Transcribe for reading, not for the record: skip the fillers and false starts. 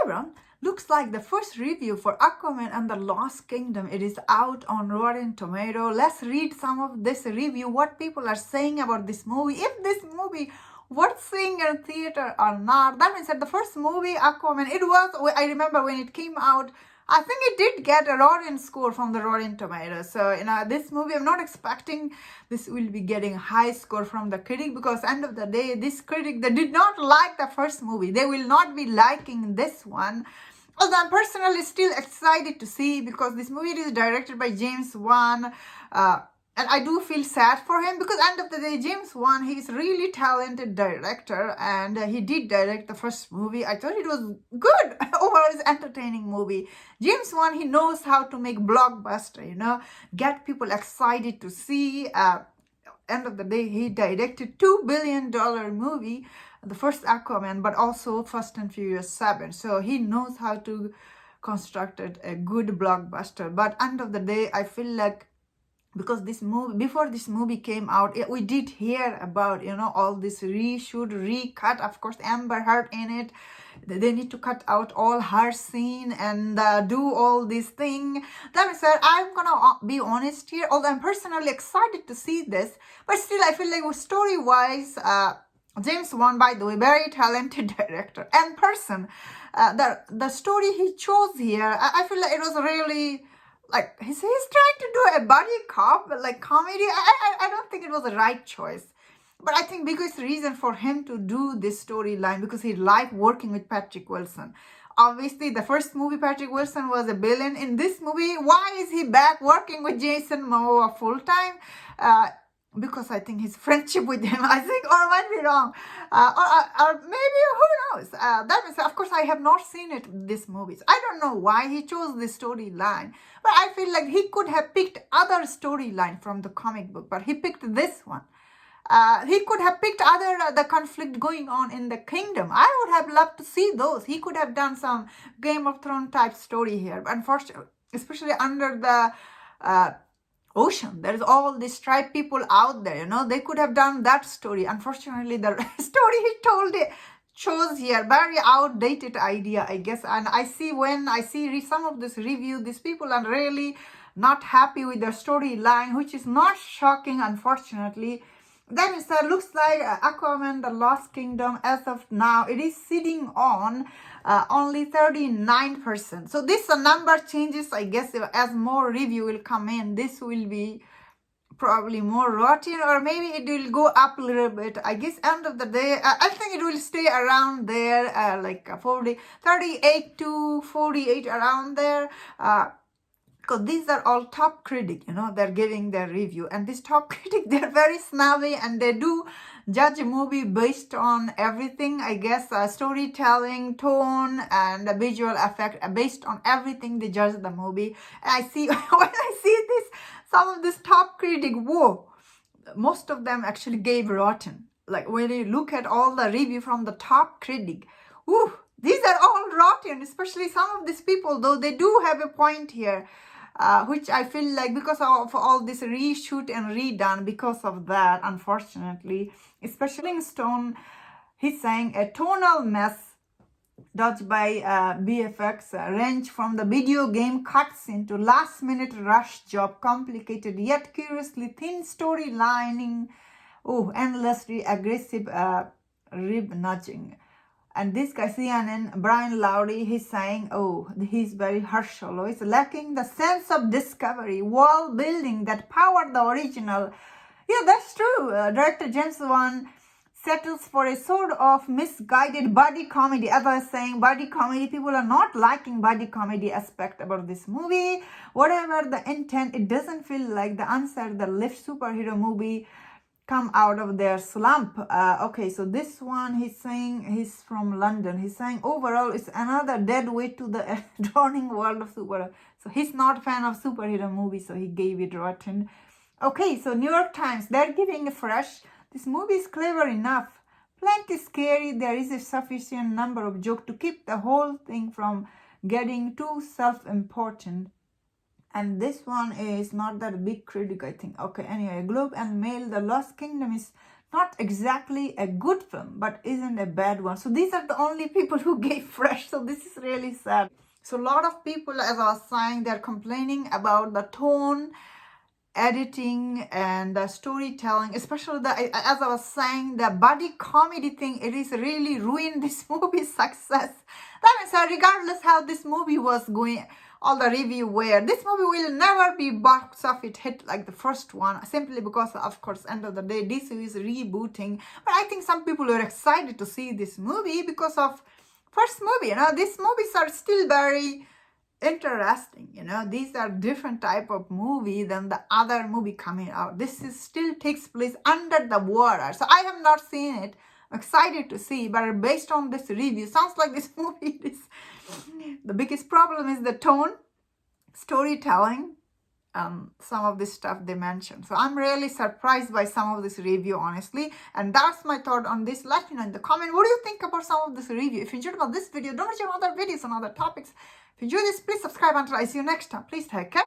everyone, looks like the first review for Aquaman and the Lost Kingdom. It is out on Rotten Tomato. Let's read some of this review, what people are saying about this movie. If this movie worth seeing in theater or not. That means that the first movie, Aquaman, it was, I remember when it came out, I think it did get a Rotten score from the Rotten Tomatoes. So, this movie, I'm not expecting this will be getting high score from the critic, because end of the day, this critic, they did not like the first movie. They will not be liking this one. Although I'm personally still excited to see, because this movie is directed by James Wan. And I do feel sad for him, because end of the day, James Wan, he is really talented director, and he did direct the first movie. I thought it was good. Overall, it's entertaining movie. James Wan, he knows how to make blockbuster, get people excited to see. End of the day, he directed $2 billion movie, the first Aquaman, but also Fast and Furious 7. So he knows how to construct a good blockbuster. But end of the day, I feel like, because this movie, before this movie came out, we did hear about, all this reshoot, recut, of course, Amber Heard in it. They need to cut out all her scene and do all these things. That means that I'm gonna be honest here, although I'm personally excited to see this, but still I feel like story-wise, James Wan, by the way, very talented director and person. The story he chose here, I feel like it was really, like, he's trying to do a buddy cop, like, comedy. I don't think it was the right choice. But I think biggest reason for him to do this storyline, because he liked working with Patrick Wilson. Obviously, the first movie, Patrick Wilson was a villain. In this movie, why is he back working with Jason Momoa full-time? Because I think his friendship with him, I think, or might be wrong, or maybe, who knows. That means, of course, I have not seen this movies. I don't know why he chose this storyline, but I feel like he could have picked other storyline from the comic book, but he picked this one. He could have picked the conflict going on in the kingdom. I would have loved to see those. He could have done some Game of Thrones type story here, but unfortunately, especially under the ocean, there's all these tribe people out there, they could have done that story. Unfortunately, the story he chose here, very outdated idea, I guess. And I see, when I see some of this review, these people are really not happy with the storyline, which is not shocking, unfortunately. Then it looks like Aquaman, the Lost Kingdom, as of now, it is sitting on only 39%. So this number changes, I guess, as more review will come in. This will be probably more rotten, or maybe it will go up a little bit. I guess end of the day, I think it will stay around there, like 38 to 48, around there. Because these are all top critic, they're giving their review. And this top critic, they're very snobby, and they do judge a movie based on everything, I guess, storytelling, tone, and visual effect. Based on everything, they judge the movie. And I see, when I see this, some of this top critic, whoa, most of them actually gave rotten. Like, when you look at all the review from the top critic, whoo, these are all rotten, especially some of these people, though they do have a point here. Which I feel like, because of all this reshoot and redone, because of that, unfortunately, especially Stone, he's saying a tonal mess dodged by BFX range from the video game cutscene to last-minute rush job, complicated yet curiously thin storylining, endlessly aggressive rib nudging. And this guy, CNN, Brian Lowry, he's saying, he's very Herschel. He's lacking the sense of discovery, world building that powered the original. Yeah, that's true. Director James Wan settles for a sort of misguided buddy comedy. As I was saying, buddy comedy, people are not liking buddy comedy aspect about this movie. Whatever the intent, it doesn't feel like the answer, the lift superhero movie come out of their slump. Okay, so this one, he's saying, he's from London. He's saying overall it's another dead weight to the drowning world of superhero. So he's not a fan of superhero movies, so he gave it rotten. Okay, so New York Times, they're giving a fresh. This movie is clever enough, plenty scary. There is a sufficient number of jokes to keep the whole thing from getting too self-important. And this one is not that big critic, I think. Okay, anyway, Globe and Mail, The Lost Kingdom is not exactly a good film, but isn't a bad one. So these are the only people who gave fresh. So this is really sad. So a lot of people, as I was saying, they're complaining about the tone, editing, and the storytelling, especially as I was saying, the buddy comedy thing. It is really ruined this movie's success. That means regardless how this movie was going, all the review were, this movie will never be box office hit like the first one, simply because, of course, end of the day, DCEU is rebooting. But I think some people were excited to see this movie because of first movie. These movies are still very interesting. These are different type of movie than the other movie coming out. This is still takes place under the water. So I have not seen it. I'm excited to see, but based on this review, sounds like this movie is the biggest problem is the tone, storytelling, some of this stuff they mentioned. So I'm really surprised by some of this review, honestly. And that's my thought on this. Let me know in the comment, what do you think about some of this review? If you enjoyed about this video, don't forget other videos on other topics. If you enjoyed this, please subscribe until I see you next time. Please take care.